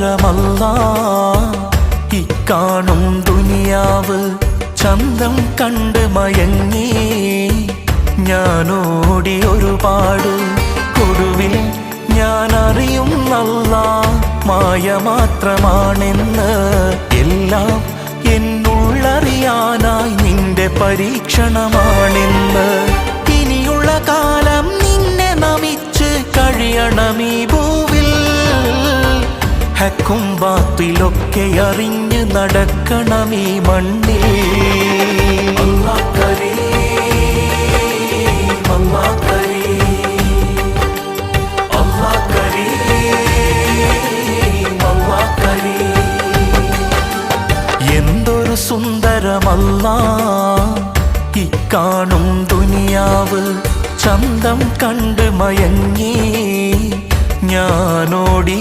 സുന്ദരമല്ലാ ഇക്കാണും ദുനിയാവ് ചന്തം കണ്ട് മയങ്ങി ഞാനോടി ഒരുപാട് ഒടുവിൽ ഞാൻ അറിയുന്നല്ലാ മായ മാത്രമാണെന്ന് എല്ലാം എന്നുള്ളറിയാനായി നിന്റെ പരീക്ഷണമാണെന്ന് ഇനിയുള്ള കാലം നിന്നെ നമിച്ച് കഴിയണമീ ഭൂവിൽ ഹക്കും ബാത്തിലൊക്കെ അറിഞ്ഞ് നടക്കണമീ മണ്ണിൽ അല്ലാഹ് കരീം അല്ലാഹ് കരീം അല്ലാഹ് കരീം അല്ലാഹ് കരീം എന്തൊരു സുന്ദരമല്ലാ ഇക്കാണും ദുനിയാവ് ചന്തം കണ്ട് മയങ്ങി ഞാനോടി